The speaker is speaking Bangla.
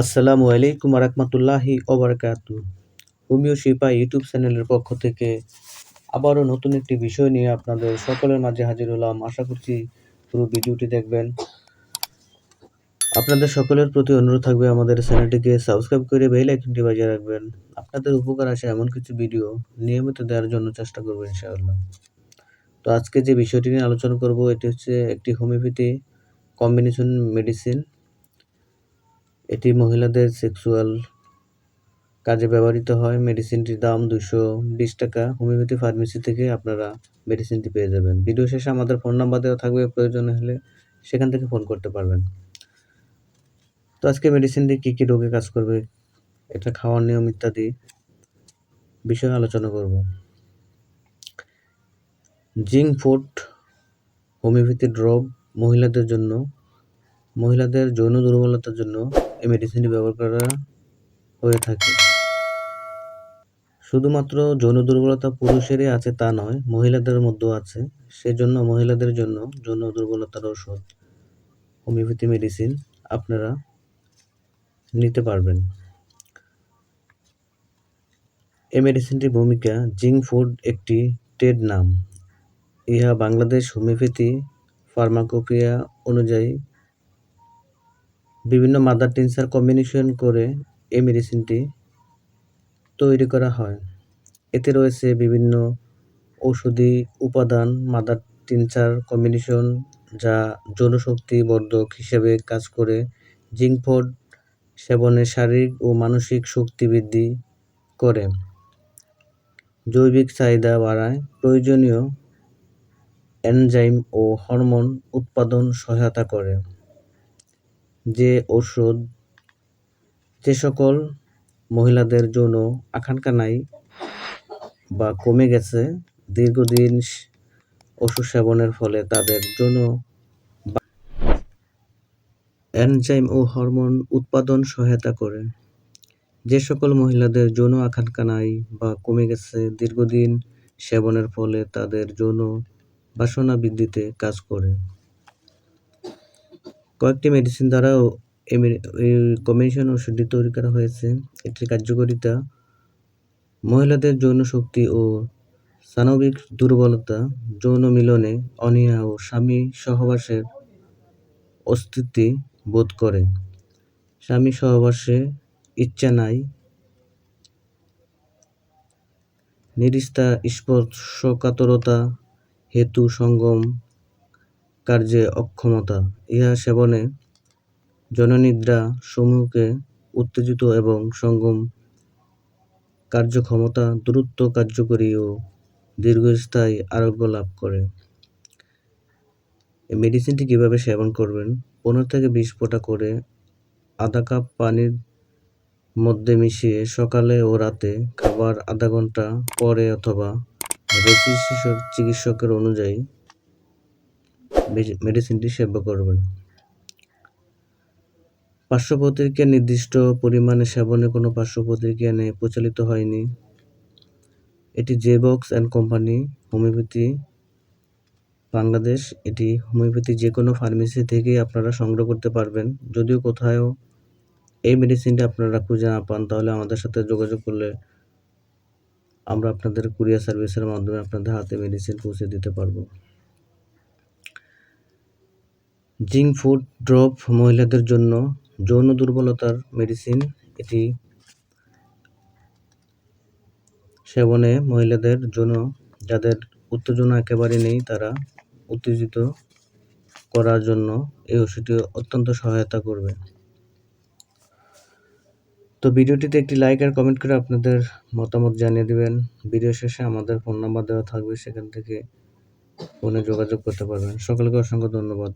আসসালামু আলাইকুম রাহমাতুল্লাহি ওবারাকাতু। হোমিও শিপা ইউটিউব চ্যানেলের পক্ষ থেকে আবারও নতুন একটি বিষয় নিয়ে আপনাদের সকলের মাঝে হাজির হলাম। আশা করছি পুরো ভিডিওটি দেখবেন। আপনাদের সকলের প্রতি অনুরোধ থাকবে আমাদের চ্যানেলটিকে সাবস্ক্রাইব করে বেল আইকনটি বাজিয়ে রাখবেন। আপনাদের উপকার আসে এমন কিছু ভিডিও নিয়মিত দেওয়ার জন্য চেষ্টা করব ইনশাআল্লাহ। তো আজকে যে বিষয়টি নিয়ে আলোচনা করব এটি হচ্ছে একটি হোমিওপ্যাথি কম্বিনেশন মেডিসিন। এটি মহিলাদের সেক্সুয়াল কাজে ব্যবহৃত হয়। মেডিসিনটির দাম ৳220। হোমিওপ্যাথি ফার্মেসি থেকে আপনারা মেডিসিনটি পেয়ে যাবেন। ভিডিও শেষে আমাদের ফোন নাম্বার দেওয়া থাকবে, প্রয়োজন হলে সেখান থেকে ফোন করতে পারবেন। তো আজকে মেডিসিনটি কী কী রোগে কাজ করবে, এটা খাওয়ার নিয়ম ইত্যাদি বিষয়ে আলোচনা করব। জিঙ্ক ফুড হোমিওপ্যাথি ড্রগ মহিলাদের জন্য, মহিলাদের যৌন দুর্বলতার জন্য এই মেডিসিনটি ব্যবহার করা হয়ে থাকে। শুধুমাত্র যৌন দুর্বলতা পুরুষেরই আছে তা নয়, মহিলাদের মধ্যেও আছে। সেজন্য মহিলাদের জন্য যৌন দুর্বলতার ওষুধ হোমিওপ্যাথি মেডিসিন আপনারা নিতে পারবেন। এই মেডিসিনটির ভূমিকা। জিঙ্ক ফুড একটি ট্রেড নাম। ইহা বাংলাদেশ হোমিওপ্যাথি ফার্মাকোপিয়া অনুযায়ী বিভিন্ন মাদার টিনচার কম্বিনেশন করে এই মেডিসিনটি তৈরি করা হয়। এতে রয়েছে বিভিন্ন ঔষধি উপাদান, মাদার টিনচার কম্বিনেশন যা যৌনশক্তি বর্ধক হিসেবে কাজ করে। জিঙ্ক ফুড সেবনে শারীরিক ও মানসিক শক্তি বৃদ্ধি করে, জৈবিক চাহিদা বাড়ায়, প্রয়োজনীয় এনজাইম ও হরমোন উৎপাদন সহায়তা করে। যে সকল মহিলাদের যৌন আকাঙ্ক্ষা নাই বা কমে গেছে, দীর্ঘদিন ওষুধ সেবনের ফলে তাদের যৌন এনজাইম ও হরমোন উৎপাদন সহায়তা করে। যে সকল মহিলাদের যৌন আকাঙ্ক্ষা নাই বা কমে গেছে, দীর্ঘদিন সেবনের ফলে তাদের যৌন বাসনা বৃদ্ধিতে কাজ করে। কয়েকটি মেডিসিন দ্বারাও এই কম্বিনেশন ওষুধটি তৈরি করা হয়েছে। এটির কার্যকারিতা: মহিলাদের যৌন শক্তি ও সানবিক দুর্বলতা, যৌন মিলনে অনীহা ও স্বামী সহবাসের অস্বস্তি বোধ করে, স্বামী সহবাসে ইচ্ছা নাই, নিস্তার স্পর্শকাতরতা হেতু সঙ্গম কার্যে অক্ষমতা। ইহা সেবনে জননিদ্রা সমূহকে উত্তেজিত এবং সঙ্গম কার্যক্ষমতা দ্রুত কার্যকরী ও দীর্ঘস্থায়ী আরোগ্য লাভ করে। এই মেডিসিনটি কীভাবে সেবন করবেন? 15 থেকে 20 ফোঁটা করে আধা কাপ পানির মধ্যে মিশিয়ে সকালে ও রাতে খাবার আধা ঘন্টা পরে অথবা চিকিৎসকের অনুযায়ী মেডিসিনটি সেবন করবেন। পার্শ্বপ্রতিক্রিয়া: নির্দিষ্ট পরিমাণে সেবনে কোনো পার্শ্বপ্রতিক্রিয়া নেই, প্রচলিত হয়নি। এটি জেবক্স অ্যান্ড কোম্পানি, হোমিওপ্যাথি বাংলাদেশ। এটি হোমিওপ্যাথি যে কোনো ফার্মেসি থেকেই আপনারা সংগ্রহ করতে পারবেন। যদিও কোথাও এই মেডিসিনটি আপনারা খুঁজে না পান, তাহলে আমাদের সাথে যোগাযোগ করলে আমরা আপনাদের কুরিয়ার সার্ভিসের মাধ্যমে আপনাদের হাতে মেডিসিন পৌঁছে দিতে পারবো। জিঙ্ক ফুড ড্রপ মহিলাদের জন্য যৌন দুর্বলতার মেডিসিন। এটি সেবনে মহিলাদের জন্য, যাদের উত্তেজনা একেবারে নেই, তারা উত্তেজিত করার জন্য এই ওষুধটি অত্যন্ত সহায়তা করবে। তো ভিডিওটিতে একটি লাইক আর কমেন্ট করে আপনাদের মতামত জানিয়ে দিবেন। ভিডিও শেষে আমাদের ফোন নাম্বার দেওয়া থাকবে, সেখান থেকে ফোনে যোগাযোগ করতে পারবেন। সকলকে অসংখ্য ধন্যবাদ।